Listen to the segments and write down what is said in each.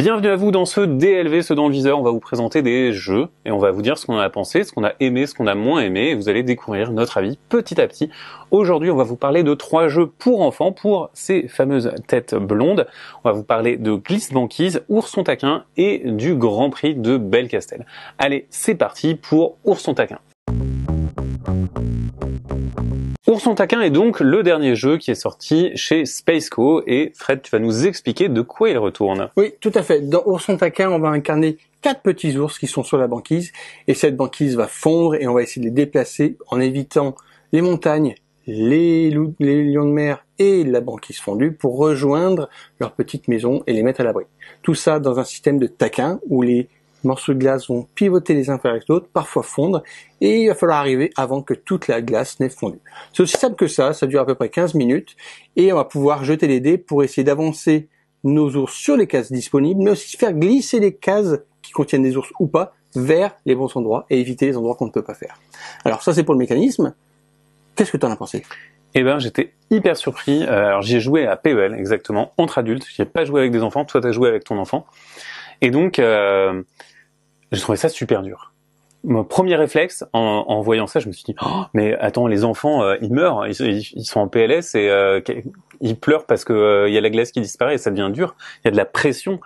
Bienvenue à vous dans ce DLV, ce dans le viseur. On va vous présenter des jeux et on va vous dire ce qu'on en a pensé, ce qu'on a aimé, ce qu'on a moins aimé. Et vous allez découvrir notre avis petit à petit. Aujourd'hui, on va vous parler de 3 jeux pour enfants, pour ces fameuses têtes blondes. On va vous parler de Glisse Banquise, Ourson Taquin et du Grand Prix de Belcastel. Allez, c'est parti pour Ourson Taquin. Ourson Taquin est donc le dernier jeu qui est sorti chez Spaceco et Fred, tu vas nous expliquer de quoi il retourne. Oui, tout à fait. Dans Ourson Taquin, on va incarner 4 petits ours qui sont sur la banquise et cette banquise va fondre et on va essayer de les déplacer en évitant les montagnes, les lions de mer et la banquise fondue pour rejoindre leur petite maison et les mettre à l'abri. Tout ça dans un système de taquin où les morceaux de glace vont pivoter les uns vers les autres, parfois fondre, et il va falloir arriver avant que toute la glace n'ait fondu. C'est aussi simple que ça dure à peu près 15 minutes, et on va pouvoir jeter les dés pour essayer d'avancer nos ours sur les cases disponibles, mais aussi faire glisser les cases qui contiennent des ours ou pas vers les bons endroits, et éviter les endroits qu'on ne peut pas faire. Alors ça c'est pour le mécanisme. Qu'est-ce que tu en as pensé ? Eh ben, j'étais hyper surpris. Alors j'y ai joué à PEL, exactement, entre adultes. J'y ai pas joué avec des enfants, toi t'as joué avec ton enfant. Et donc, j'ai trouvé ça super dur. Mon premier réflexe, en voyant ça, je me suis dit, oh, mais attends, les enfants, ils meurent, ils sont en PLS et ils pleurent parce que y a la glace qui disparaît et ça devient dur. Il y a de la pression.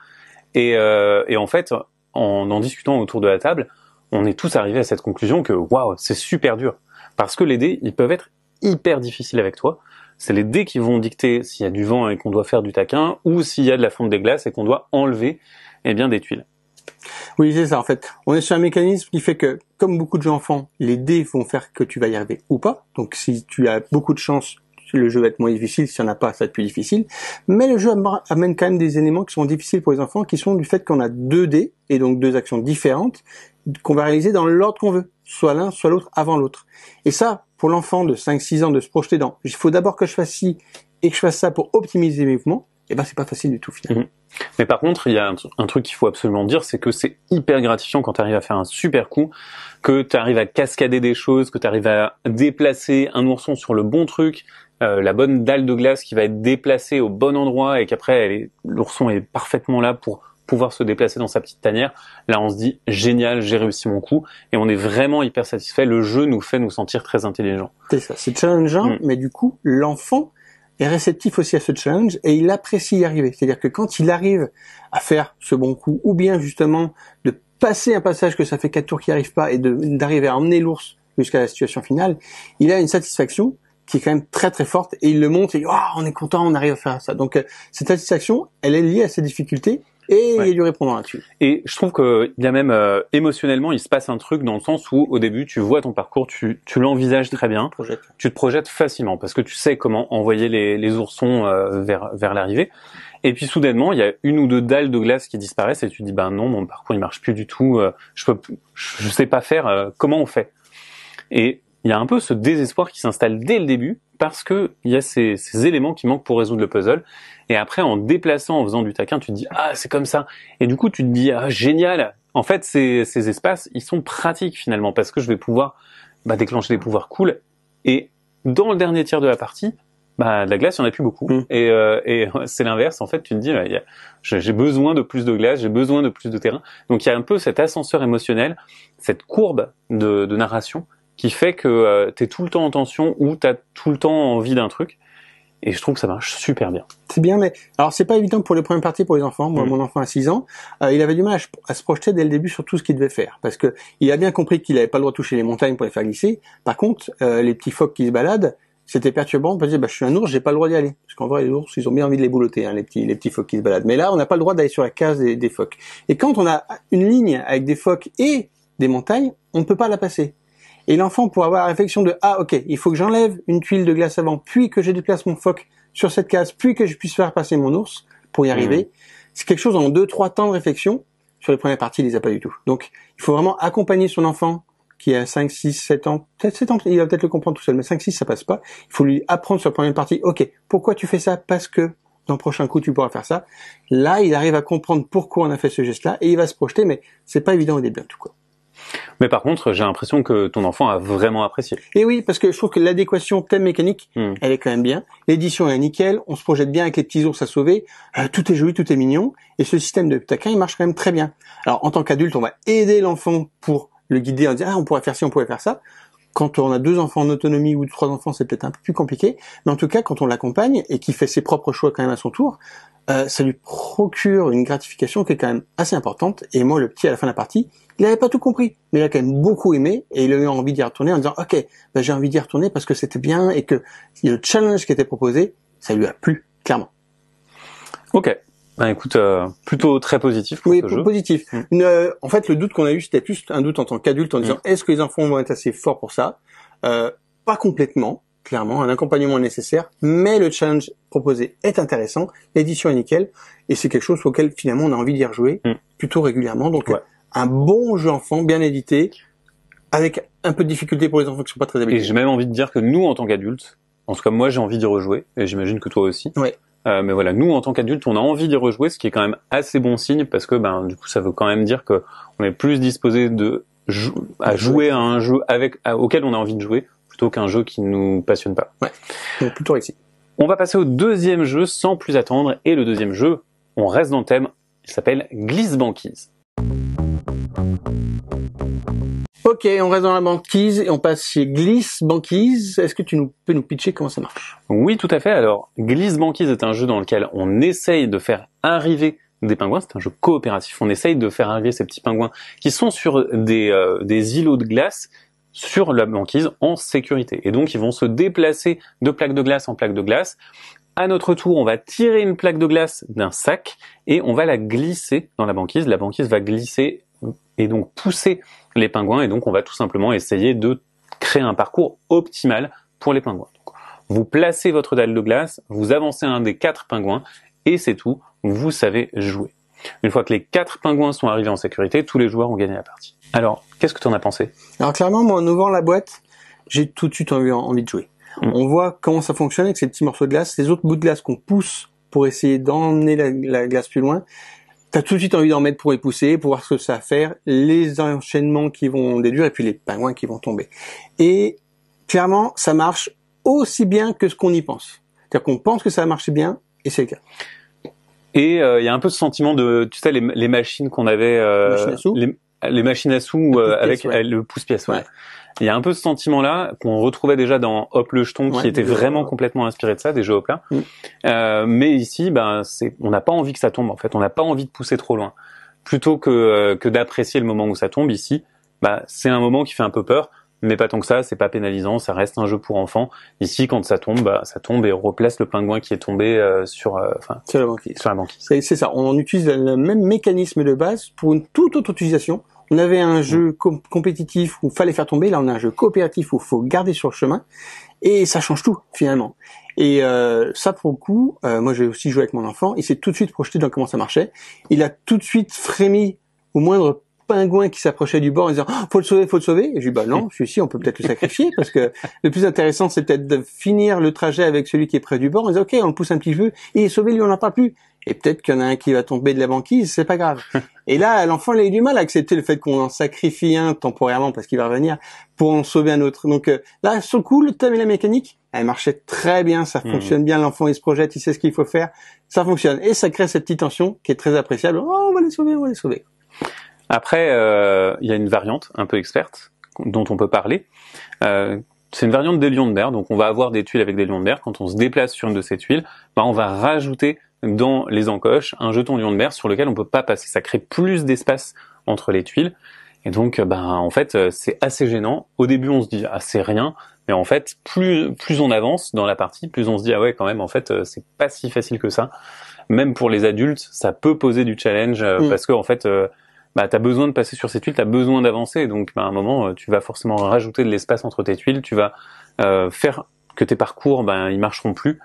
Et en fait, en discutant autour de la table, on est tous arrivés à cette conclusion que, waouh, c'est super dur. Parce que les dés, ils peuvent être hyper difficiles avec toi. C'est les dés qui vont dicter s'il y a du vent et qu'on doit faire du taquin, ou s'il y a de la fonte des glaces et qu'on doit enlever, des tuiles. Oui, c'est ça, en fait. On est sur un mécanisme qui fait que, comme beaucoup de jeux enfants, les dés vont faire que tu vas y arriver ou pas. Donc, si tu as beaucoup de chance, le jeu va être moins difficile. Si tu n'en as pas, ça va être plus difficile. Mais le jeu amène quand même des éléments qui sont difficiles pour les enfants, qui sont du fait qu'on a 2 dés, et donc 2 actions différentes, qu'on va réaliser dans l'ordre qu'on veut. Soit l'un, soit l'autre, avant l'autre. Et ça, pour l'enfant de 5-6 ans, de se projeter dans, il faut d'abord que je fasse ci, et que je fasse ça pour optimiser mes mouvements, et ben c'est pas facile du tout, finalement. Mais par contre, il y a un truc qu'il faut absolument dire, c'est que c'est hyper gratifiant quand tu arrives à faire un super coup, que tu arrives à cascader des choses, que tu arrives à déplacer un ourson sur le bon truc, la bonne dalle de glace qui va être déplacée au bon endroit et qu'après l'ourson est parfaitement là pour pouvoir se déplacer dans sa petite tanière. Là, on se dit génial, j'ai réussi mon coup et on est vraiment hyper satisfait. Le jeu nous fait nous sentir très intelligents. C'est ça, c'est challengeant, mais du coup, l'enfant est réceptif aussi à ce challenge et il apprécie y arriver. C'est-à-dire que quand il arrive à faire ce bon coup, ou bien justement de passer un passage que ça fait 4 tours qu'il n'y arrive pas et d'arriver à emmener l'ours jusqu'à la situation finale, il a une satisfaction qui est quand même très très forte et il le montre et on est content, on arrive à faire ça. Donc cette satisfaction, elle est liée à ses difficultés et il y a du répondant là-dessus. Et je trouve que il y a même émotionnellement, il se passe un truc dans le sens où au début, tu vois ton parcours, tu l'envisages très bien, tu te projettes facilement parce que tu sais comment envoyer les oursons vers l'arrivée. Et puis soudainement, il y a 1 ou 2 dalles de glace qui disparaissent et tu te dis ben non, mon parcours il marche plus du tout, je sais pas faire, comment on fait. Et il y a un peu ce désespoir qui s'installe dès le début parce que il y a ces éléments qui manquent pour résoudre le puzzle. Et après, en déplaçant, en faisant du taquin, tu te dis ah c'est comme ça. Et du coup, tu te dis ah génial. En fait, ces espaces, ils sont pratiques finalement parce que je vais pouvoir déclencher des pouvoirs cool. Et dans le dernier tiers de la partie, de la glace, il y en a plus beaucoup. Et c'est l'inverse. En fait, tu te dis j'ai besoin de plus de glace, j'ai besoin de plus de terrain. Donc il y a un peu cet ascenseur émotionnel, cette courbe de narration qui fait que t'es tout le temps en tension ou t'as tout le temps envie d'un truc. Et je trouve que ça marche super bien. C'est bien, mais alors c'est pas évident pour les premières parties pour les enfants. Moi, mon enfant a 6 ans, il avait du mal à se projeter dès le début sur tout ce qu'il devait faire, parce que il a bien compris qu'il avait pas le droit de toucher les montagnes pour les faire glisser. Par contre, les petits phoques qui se baladent, c'était perturbant parce que je suis un ours, j'ai pas le droit d'y aller. Parce qu'en vrai, les ours, ils ont bien envie de les boulotter, les petits phoques qui se baladent. Mais là, on n'a pas le droit d'aller sur la case des phoques. Et quand on a une ligne avec des phoques et des montagnes, on ne peut pas la passer. Et l'enfant, pour avoir la réflexion de ok, il faut que j'enlève une tuile de glace avant, puis que je déplace mon phoque sur cette case, puis que je puisse faire passer mon ours pour y arriver. C'est quelque chose en 2-3 temps de réflexion. Sur les premières parties, il les a pas du tout. Donc, il faut vraiment accompagner son enfant qui a 5, 6, 7 ans. Peut-être 7 ans, il va peut-être le comprendre tout seul, mais 5, 6, ça passe pas. Il faut lui apprendre sur la première partie. Ok, pourquoi tu fais ça? Parce que dans le prochain coup, tu pourras faire ça. Là, il arrive à comprendre pourquoi on a fait ce geste-là et il va se projeter, mais c'est pas évident au début en tout cas. Mais par contre, j'ai l'impression que ton enfant a vraiment apprécié. Et oui, parce que je trouve que l'adéquation thème mécanique, elle est quand même bien. L'édition est nickel, on se projette bien avec les petits ours à sauver, tout est joli, tout est mignon, et ce système de taquin, il marche quand même très bien. Alors, en tant qu'adulte, on va aider l'enfant pour le guider en disant, on pourrait faire ci, on pourrait faire ça. Quand on a 2 enfants en autonomie ou 3 enfants, c'est peut-être un peu plus compliqué. Mais en tout cas, quand on l'accompagne et qu'il fait ses propres choix quand même à son tour, ça lui procure une gratification qui est quand même assez importante. Et moi, le petit, à la fin de la partie, il n'avait pas tout compris, mais il a quand même beaucoup aimé et il a eu envie d'y retourner en disant, ok, j'ai envie d'y retourner parce que c'était bien et que le challenge qui était proposé, ça lui a plu, clairement. Ok. Ben écoute, plutôt très positif pour ce jeu. Oui, positif. En fait, le doute qu'on a eu, c'était juste un doute en tant qu'adulte en disant, est-ce que les enfants vont être assez forts pour ça? Pas complètement, clairement, un accompagnement est nécessaire, mais le challenge proposé est intéressant, l'édition est nickel, et c'est quelque chose auquel finalement on a envie d'y rejouer plutôt régulièrement. Donc un bon jeu enfant, bien édité, avec un peu de difficulté pour les enfants qui sont pas très habitués. Et j'ai même envie de dire que nous, en tant qu'adultes, en tout cas moi j'ai envie d'y rejouer, et j'imagine que toi aussi. Ouais. Mais voilà, nous en tant qu'adultes, on a envie d'y rejouer, ce qui est quand même assez bon signe parce que du coup, ça veut quand même dire que on est plus disposé à jouer à un jeu auquel on a envie de jouer plutôt qu'un jeu qui nous passionne pas. Ouais, donc plutôt réussi. On va passer au deuxième jeu sans plus attendre, et le deuxième jeu, on reste dans le thème, il s'appelle Glisse Banquise. Ok, on reste dans la banquise et on passe chez Glisse Banquise. Est-ce que tu peux nous pitcher comment ça marche? Oui, tout à fait. Alors, Glisse Banquise est un jeu dans lequel on essaye de faire arriver des pingouins. C'est un jeu coopératif. On essaye de faire arriver ces petits pingouins qui sont sur des îlots de glace sur la banquise en sécurité. Et donc, ils vont se déplacer de plaque de glace en plaque de glace. À notre tour, on va tirer une plaque de glace d'un sac et on va la glisser dans la banquise. La banquise va glisser et donc pousser les pingouins, et donc on va tout simplement essayer de créer un parcours optimal pour les pingouins. Donc, vous placez votre dalle de glace, vous avancez un des 4 pingouins, et c'est tout, vous savez jouer. Une fois que les 4 pingouins sont arrivés en sécurité, tous les joueurs ont gagné la partie. Alors, qu'est-ce que tu en as pensé? Alors clairement, moi en ouvrant la boîte, j'ai tout de suite envie de jouer. On voit comment ça fonctionne avec ces petits morceaux de glace, ces autres bouts de glace qu'on pousse pour essayer d'emmener la glace plus loin. T'as tout de suite envie d'en mettre pour les pousser, pour voir ce que ça va faire, les enchaînements qui vont déduire et puis les pingouins qui vont tomber. Et clairement, ça marche aussi bien que ce qu'on y pense. C'est-à-dire qu'on pense que ça va marcher bien, et c'est le cas. Et il y a un peu ce sentiment de, tu sais, les machines qu'on avait, les machines à sous avec le pouce-pièce. Ouais. Il y a un peu ce sentiment-là qu'on retrouvait déjà dans Hop le jeton, qui était vraiment complètement inspiré de ça, des jeux Hop là. Mais ici, on n'a pas envie que ça tombe. En fait, on n'a pas envie de pousser trop loin. Plutôt que d'apprécier le moment où ça tombe ici, c'est un moment qui fait un peu peur, mais pas tant que ça. C'est pas pénalisant, ça reste un jeu pour enfants. Ici, quand ça tombe, ça tombe et on replace le pingouin qui est tombé sur la banquise. C'est ça. On utilise le même mécanisme de base pour une toute autre utilisation. On avait un jeu compétitif où il fallait faire tomber, là on a un jeu coopératif où il faut garder sur le chemin, et ça change tout finalement. Et ça pour le coup, moi j'ai aussi joué avec mon enfant, il s'est tout de suite projeté dans comment ça marchait, il a tout de suite frémi au moindre pingouin qui s'approchait du bord en disant faut le sauver, et je lui dis non, celui-ci on peut peut-être le sacrifier parce que le plus intéressant c'est peut-être de finir le trajet avec celui qui est près du bord, on dit ok on le pousse un petit peu, et il est sauvé, lui on n'en parle plus. Et peut-être qu'il y en a un qui va tomber de la banquise, c'est pas grave. Et là, l'enfant, il a eu du mal à accepter le fait qu'on en sacrifie un temporairement parce qu'il va revenir pour en sauver un autre. Donc là, sur le coup, le thème et la mécanique, elle marchait très bien, ça fonctionne bien, l'enfant il se projette, il sait ce qu'il faut faire, ça fonctionne. Et ça crée cette petite tension qui est très appréciable. Oh, on va les sauver. Après, il y a une variante un peu experte dont on peut parler. C'est une variante des lions de mer, donc on va avoir des tuiles avec des lions de mer. Quand on se déplace sur une de ces tuiles, on va rajouter dans les encoches un jeton lion de mer sur lequel on peut pas passer. Ça crée plus d'espace entre les tuiles. Et donc, en fait, c'est assez gênant. Au début, on se dit, c'est rien. Mais en fait, plus on avance dans la partie, plus on se dit, ouais, quand même, en fait, c'est pas si facile que ça. Même pour les adultes, ça peut poser du challenge parce que, en fait, t'as besoin de passer sur ces tuiles, t'as besoin d'avancer. Donc, à un moment, tu vas forcément rajouter de l'espace entre tes tuiles. Tu vas faire que tes parcours, ils marcheront plus.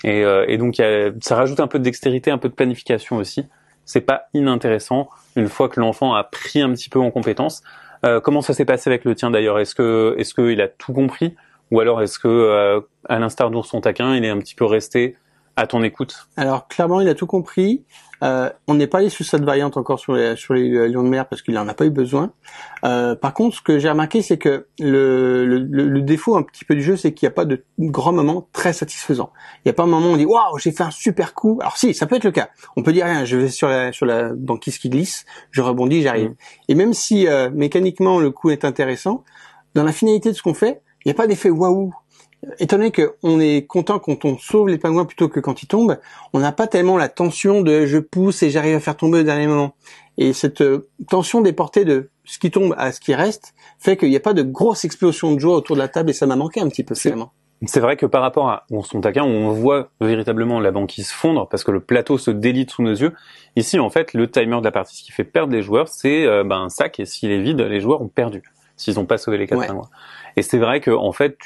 Et donc ça rajoute un peu de dextérité, un peu de planification aussi. C'est pas inintéressant une fois que l'enfant a pris un petit peu en compétence. Comment ça s'est passé avec le tien d'ailleurs? Est-ce que il a tout compris, ou alors est-ce que à l'instar d'Ourson Taquin, il est un petit peu resté à ton écoute? Alors clairement, il a tout compris. On n'est pas allé sur cette variante encore sur les lions de mer parce qu'il en a pas eu besoin. Par contre, ce que j'ai remarqué, c'est que le défaut un petit peu du jeu, c'est qu'il n'y a pas de grand moment très satisfaisant. Il n'y a pas un moment où on dit waouh, j'ai fait un super coup. Alors si, ça peut être le cas. On peut dire rien, je vais sur la banquise qui glisse, je rebondis, j'arrive. Et même si mécaniquement le coup est intéressant, dans la finalité de ce qu'on fait, il n'y a pas d'effet waouh. Étant donné qu'on est content quand on sauve les pingouins plutôt que quand ils tombent, on n'a pas tellement la tension de je pousse et j'arrive à faire tomber au dernier moment. Et cette tension déportée de ce qui tombe à ce qui reste fait qu'il n'y a pas de grosse explosion de joie autour de la table et ça m'a manqué un petit peu finalement. C'est vrai que par rapport à son taquin, on voit véritablement la banquise fondre parce que le plateau se délite sous nos yeux. Ici, en fait, le timer de la partie, ce qui fait perdre les joueurs, c'est un sac et s'il est vide, les joueurs ont perdu s'ils n'ont pas sauvé les 4 pingouins. Et c'est vrai que en fait,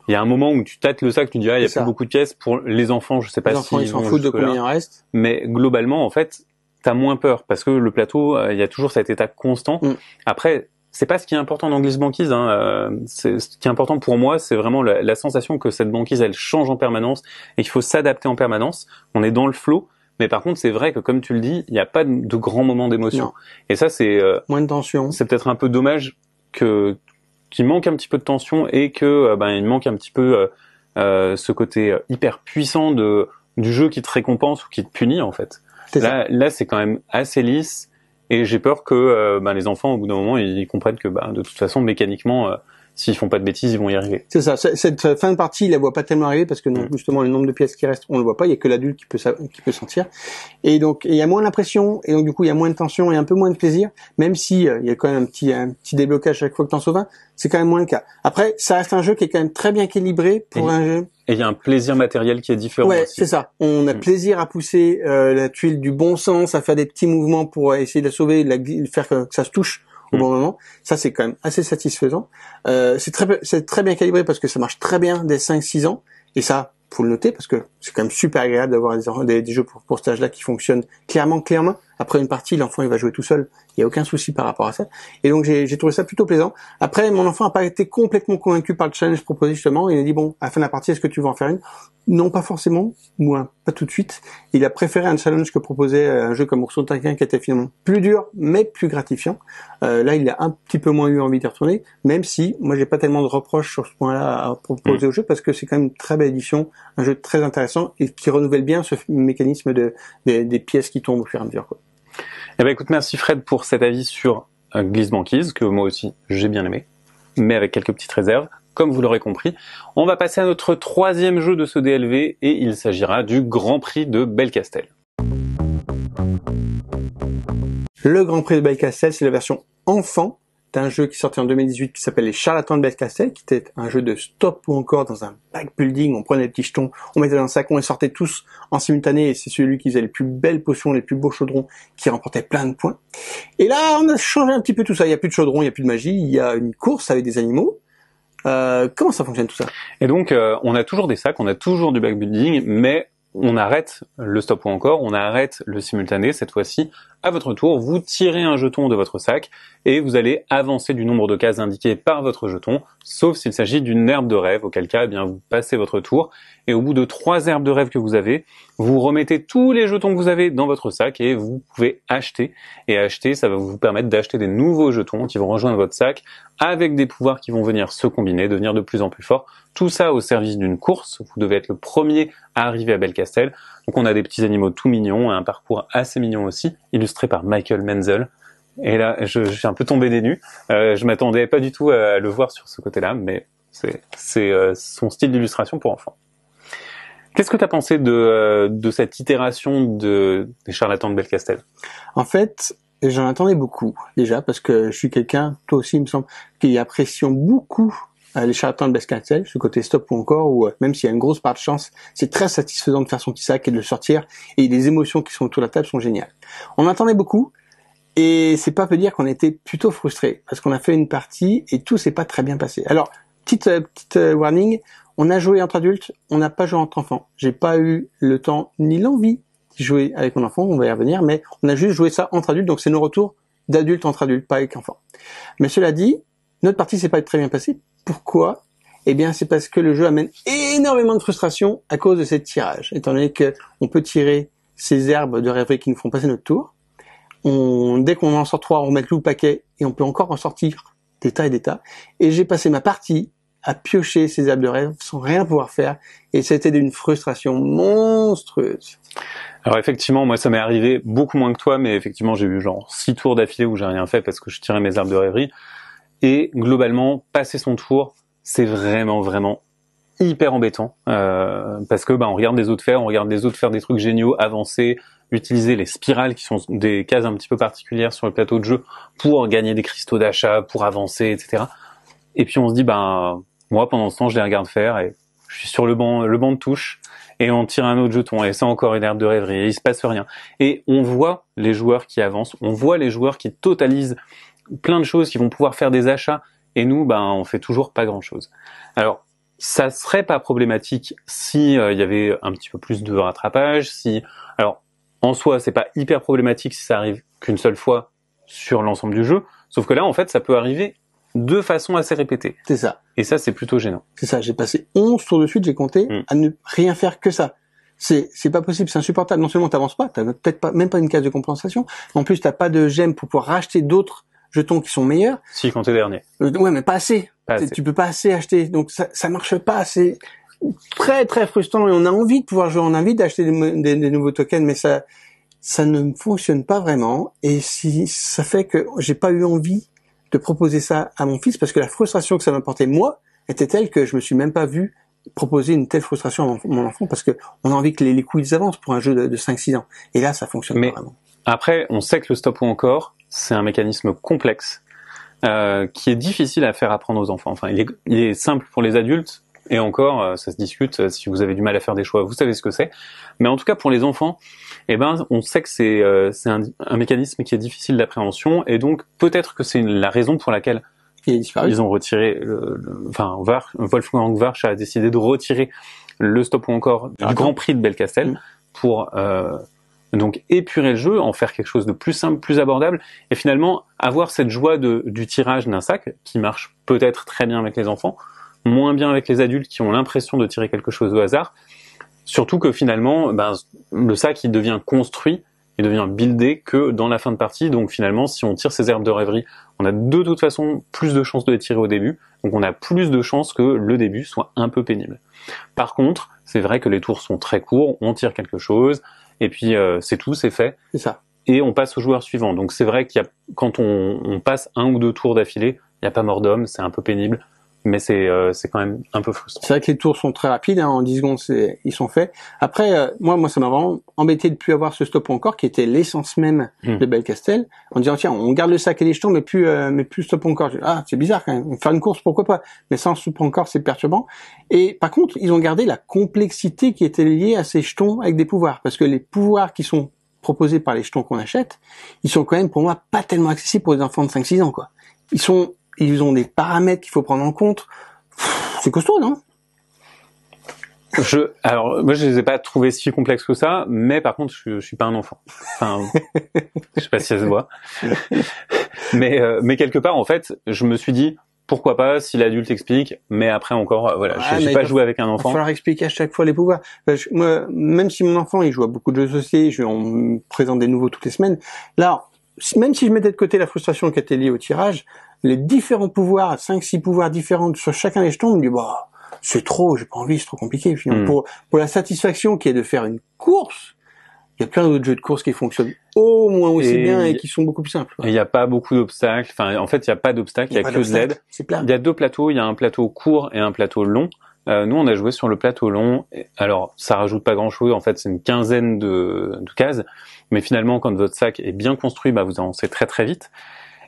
il y a un moment où tu tâtes le sac, tu dis il y a plus beaucoup de pièces pour les enfants, je sais pas si ils s'en foutent de combien il en reste. Mais globalement en fait, t'as moins peur parce que le plateau, il y a toujours cet état constant. Après, c'est pas ce qui est important dans Glisse Banquise ce qui est important pour moi, c'est vraiment la sensation que cette banquise elle change en permanence et qu'il faut s'adapter en permanence. On est dans le flow. Mais par contre, c'est vrai que comme tu le dis, il n'y a pas de grands moments d'émotion. Et ça, c'est moins de tension. C'est peut-être un peu dommage qu'il manque un petit peu de tension et que il manque un petit peu ce côté hyper puissant du jeu qui te récompense ou qui te punit en fait. Là c'est quand même assez lisse et j'ai peur que les enfants au bout d'un moment ils comprennent que de toute façon mécaniquement s'ils font pas de bêtises ils vont y arriver. C'est ça. Cette fin de partie, il la voit pas tellement arriver parce que justement le nombre de pièces qui restent, on le voit pas. Il y a que l'adulte qui peut sentir. Et donc il y a moins d'impression et donc du coup il y a moins de tension et un peu moins de plaisir. Même si il y a quand même un petit déblocage chaque fois que t'en sauves un, c'est quand même moins le cas. Après, ça reste un jeu qui est quand même très bien équilibré pour un jeu. Et il y a un plaisir matériel qui est différent. Ouais, aussi. c'est ça. On a plaisir à pousser la tuile du bon sens, à faire des petits mouvements pour essayer de la sauver, faire que ça se touche au bon moment. Ça, c'est quand même assez satisfaisant. C'est très bien calibré parce que ça marche très bien dès 5-6 ans. Et ça, faut le noter parce que c'est quand même super agréable d'avoir des jeux pour cet âge-là qui fonctionnent clairement. Après une partie, l'enfant, il va jouer tout seul. Il y a aucun souci par rapport à ça. Et donc, j'ai trouvé ça plutôt plaisant. Après, mon enfant n'a pas été complètement convaincu par le challenge proposé justement. Il a dit, bon, à la fin de la partie, est-ce que tu veux en faire une? Non, pas forcément. Moi, pas tout de suite. Il a préféré un challenge que proposait un jeu comme Ourson Taquin qui était finalement plus dur, mais plus gratifiant. Là, il a un petit peu moins eu envie d'y retourner, même si moi, j'ai pas tellement de reproches sur ce point-là à proposer au jeu parce que c'est quand même une très belle édition, un jeu très intéressant et qui renouvelle bien ce mécanisme des pièces qui tombent au fur et à mesure, quoi. Eh ben, écoute, merci Fred pour cet avis sur Glisse Banquise, que moi aussi, j'ai bien aimé, mais avec quelques petites réserves. Comme vous l'aurez compris, on va passer à notre troisième jeu de ce DLV et il s'agira du Grand Prix de Belcastel. Le Grand Prix de Belcastel, c'est la version enfant d'un jeu qui sortait en 2018 qui s'appelle Les Charlatans de Belcastel, qui était un jeu de stop ou encore dans un backbuilding. On prenait des petits jetons, on mettait dans un sac, on les sortait tous en simultané et c'est celui qui faisait les plus belles potions, les plus beaux chaudrons qui remportait plein de points. Et là, on a changé un petit peu tout ça. Il n'y a plus de chaudrons, il n'y a plus de magie, il y a une course avec des animaux. Comment ça fonctionne tout ça? Et donc, on a toujours des sacs, on a toujours du backbuilding, mais on arrête le stop ou encore, on arrête le simultané. Cette fois-ci, à votre tour, vous tirez un jeton de votre sac et vous allez avancer du nombre de cases indiquées par votre jeton, sauf s'il s'agit d'une herbe de rêve, auquel cas, eh bien, vous passez votre tour et au bout de 3 herbes de rêve que vous avez, vous remettez tous les jetons que vous avez dans votre sac et vous pouvez acheter. Et acheter, ça va vous permettre d'acheter des nouveaux jetons qui vont rejoindre votre sac avec des pouvoirs qui vont venir se combiner, devenir de plus en plus forts. Tout ça au service d'une course. Vous devez être le premier à arriver à Belcastel. Donc on a des petits animaux tout mignons et un parcours assez mignon aussi, illustré par Michael Menzel. Et là, je suis un peu tombé des nues. Je m'attendais pas du tout à le voir sur ce côté-là, mais c'est son style d'illustration pour enfants. Qu'est-ce que tu as pensé de cette itération des Charlatans de Belcastel? En fait, j'en attendais beaucoup, déjà, parce que je suis quelqu'un, toi aussi, il me semble, qui apprécie beaucoup les Charlatans de Belcastel, ce côté stop ou encore, où même s'il y a une grosse part de chance, c'est très satisfaisant de faire son petit sac et de le sortir, et les émotions qui sont autour de la table sont géniales. On attendait beaucoup, et c'est pas peu dire qu'on était plutôt frustrés, parce qu'on a fait une partie, et tout s'est pas très bien passé. Alors, petite warning, on a joué entre adultes, on n'a pas joué entre enfants. J'ai pas eu le temps ni l'envie de jouer avec mon enfant, on va y revenir, mais on a juste joué ça entre adultes, donc c'est nos retours d'adultes entre adultes, pas avec enfants. Mais cela dit, notre partie s'est pas très bien passée. Pourquoi? Eh bien, c'est parce que le jeu amène énormément de frustration à cause de ces tirages. Étant donné que on peut tirer ces herbes de rêverie qui nous font passer notre tour. Dès qu'on en sort 3, on remet tout le paquet et on peut encore en sortir des tas et des tas. Et j'ai passé ma partie à piocher ces herbes de rêve sans rien pouvoir faire. Et c'était d'une frustration monstrueuse. Alors effectivement, moi ça m'est arrivé beaucoup moins que toi, mais effectivement j'ai eu genre 6 tours d'affilée où j'ai rien fait parce que je tirais mes herbes de rêverie. Et globalement, passer son tour, c'est vraiment hyper embêtant parce que on regarde les autres faire, on regarde les autres faire des trucs géniaux, avancer, utiliser les spirales qui sont des cases un petit peu particulières sur le plateau de jeu pour gagner des cristaux d'achat, pour avancer, etc. Et puis on se dit moi pendant ce temps je les regarde faire et je suis sur le banc de touche et on tire un autre jeton et c'est encore une herbe de rêverie et il se passe rien. Et on voit les joueurs qui avancent, on voit les joueurs qui totalisent plein de choses, qui vont pouvoir faire des achats et nous on fait toujours pas grand chose. Alors ça serait pas problématique si y avait un petit peu plus de rattrapage, alors en soi c'est pas hyper problématique si ça arrive qu'une seule fois sur l'ensemble du jeu, sauf que là en fait ça peut arriver de façon assez répétée. C'est ça. Et ça, c'est plutôt gênant. C'est ça, j'ai passé 11 tours de suite, j'ai compté, à ne rien faire que ça. C'est pas possible, c'est insupportable. Non seulement t'avances pas, t'as peut-être même pas une case de compensation, en plus t'as pas de gemmes pour pouvoir racheter d'autres jetons qui sont meilleurs. Si, quand t'es dernier. Ouais, mais pas assez. Tu peux pas assez acheter, donc ça marche pas, c'est très frustrant et on a envie de pouvoir jouer, on a envie d'acheter des nouveaux tokens, mais ça ne fonctionne pas vraiment et ça fait que j'ai pas eu envie de proposer ça à mon fils parce que la frustration que ça m'apportait moi était telle que je me suis même pas vu proposer une telle frustration à mon enfant parce que on a envie que les coups ils avancent pour un jeu de 5-6 ans et là ça fonctionne pas vraiment. Après on sait que le stop ou encore c'est un mécanisme complexe qui est difficile à faire apprendre aux enfants. Enfin il est simple pour les adultes et encore ça se discute, si vous avez du mal à faire des choix vous savez ce que c'est, mais en tout cas pour les enfants on sait que c'est un mécanisme qui est difficile d'appréhension et donc peut-être que c'est la raison pour laquelle ils ont retiré Wolfgang Warsch a décidé de retirer le stop ou encore du Grand Prix de Belcastel pour donc épurer le jeu, en faire quelque chose de plus simple, plus abordable et finalement avoir cette joie du tirage d'un sac qui marche peut-être très bien avec les enfants, moins bien avec les adultes qui ont l'impression de tirer quelque chose au hasard. Surtout que finalement, le sac il devient construit, il devient buildé que dans la fin de partie. Donc finalement, si on tire ces herbes de rêverie, on a de toute façon plus de chances de les tirer au début. Donc on a plus de chances que le début soit un peu pénible. Par contre, c'est vrai que les tours sont très courts, on tire quelque chose, et puis c'est tout, c'est fait. C'est ça. Et on passe au joueur suivant. Donc c'est vrai quand on passe 1 ou 2 tours d'affilée, il n'y a pas mort d'homme, c'est un peu pénible. Mais c'est quand même un peu frustrant. C'est vrai que les tours sont très rapides, en 10 secondes ils sont faits. Après, moi ça m'a vraiment embêté de plus avoir ce stop encore qui était l'essence même de Belcastel, en disant tiens on garde le sac et les jetons mais plus stop encore. C'est bizarre quand même, faire une course pourquoi pas, mais sans stop encore c'est perturbant. Et par contre ils ont gardé la complexité qui était liée à ces jetons avec des pouvoirs, parce que les pouvoirs qui sont proposés par les jetons qu'on achète, ils sont quand même pour moi pas tellement accessibles pour les enfants de 5-6 ans quoi. Ils ont des paramètres qu'il faut prendre en compte. C'est costaud, non? Alors, moi, je les ai pas trouvés si complexes que ça, mais par contre, je suis pas un enfant. Enfin, je sais pas si ça se voit. Mais quelque part, en fait, je me suis dit, pourquoi pas, si l'adulte explique, mais après encore, j'ai pas joué avec un enfant. Il va falloir expliquer à chaque fois les pouvoirs. Moi, même si mon enfant, il joue à beaucoup de jeux de société, on me présente des nouveaux toutes les semaines. Là, même si je mettais de côté la frustration qui était liée au tirage, les différents pouvoirs, 5-6 pouvoirs différents sur chacun des jetons, on me dit, c'est trop, j'ai pas envie, c'est trop compliqué. Pour la satisfaction qui est de faire une course, il y a plein d'autres jeux de course qui fonctionnent au moins aussi bien et qui sont beaucoup plus simples. Il n'y a pas beaucoup d'obstacles. Enfin, en fait, il n'y a pas d'obstacles, il y a que de l'aide. Il y a 2 plateaux, il y a un plateau court et un plateau long. Nous, on a joué sur le plateau long. Alors, ça rajoute pas grand-chose. En fait, c'est une quinzaine de cases. Mais finalement, quand votre sac est bien construit, vous avancez très très vite.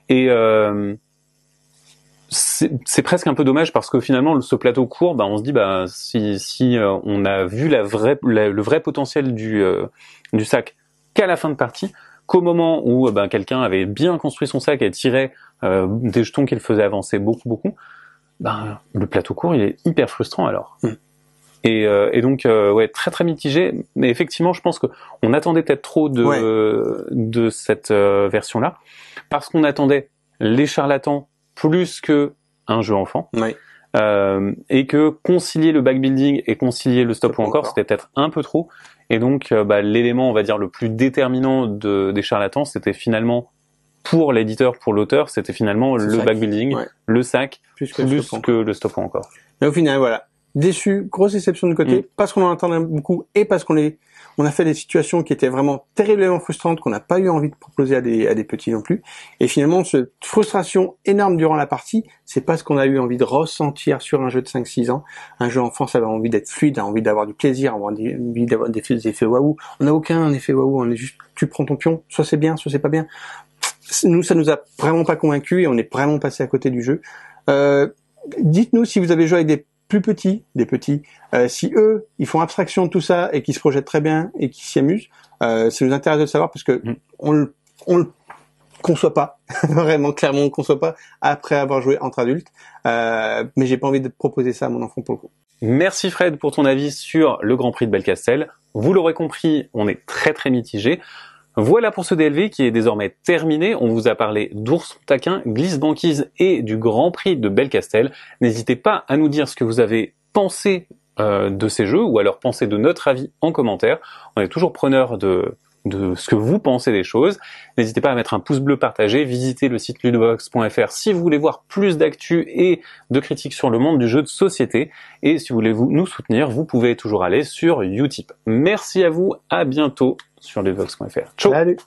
Et c'est presque un peu dommage parce que finalement ce plateau court, on se dit si on a vu le vrai potentiel du sac qu'à la fin de partie, qu'au moment où quelqu'un avait bien construit son sac et tirait des jetons qui le faisaient avancer beaucoup, le plateau court il est hyper frustrant alors. Et donc très très mitigé, mais effectivement je pense que on attendait peut-être trop de cette version là parce qu'on attendait les charlatans plus que un jeu enfant. et que concilier le backbuilding et concilier le stop ou encore, c'était peut-être un peu trop. Et donc, l'élément, on va dire, le plus déterminant des charlatans, c'était finalement, pour l'éditeur, pour l'auteur, c'était finalement le backbuilding, le sac, plus que le stop ou encore. Mais au final, voilà. Déçu, grosse déception de côté, parce qu'on en attendait beaucoup et parce qu'on a fait des situations qui étaient vraiment terriblement frustrantes, qu'on n'a pas eu envie de proposer à des petits non plus. Et finalement, cette frustration énorme durant la partie, c'est pas ce qu'on a eu envie de ressentir sur un jeu de 5-6 ans. Un jeu enfant, ça a envie d'être fluide, a envie d'avoir du plaisir, a envie d'avoir des effets waouh. On n'a aucun effet waouh, on est juste, tu prends ton pion, soit c'est bien, soit c'est pas bien. Nous, ça nous a vraiment pas convaincus et on est vraiment passé à côté du jeu. Dites-nous si vous avez joué avec des petits, si eux, ils font abstraction de tout ça et qu'ils se projettent très bien et qu'ils s'y amusent, ça nous intéresse de savoir parce que on le conçoit pas, vraiment clairement on le conçoit pas après avoir joué entre adultes, mais j'ai pas envie de proposer ça à mon enfant pour le coup. Merci Fred pour ton avis sur le Grand Prix de Belcastel. Vous l'aurez compris, on est très très mitigé. Voilà pour ce DLV qui est désormais terminé. On vous a parlé d'Ourson Taquin, Glisse Banquise et du Grand Prix de Belcastel. N'hésitez pas à nous dire ce que vous avez pensé de ces jeux ou alors pensé de notre avis en commentaire. On est toujours preneur de ce que vous pensez des choses. N'hésitez pas à mettre un pouce bleu partagé, visitez le site ludovox.fr si vous voulez voir plus d'actu et de critiques sur le monde du jeu de société. Et si vous voulez nous soutenir, vous pouvez toujours aller sur Utip. Merci à vous, à bientôt sur ludovox.fr. Ciao. Salut.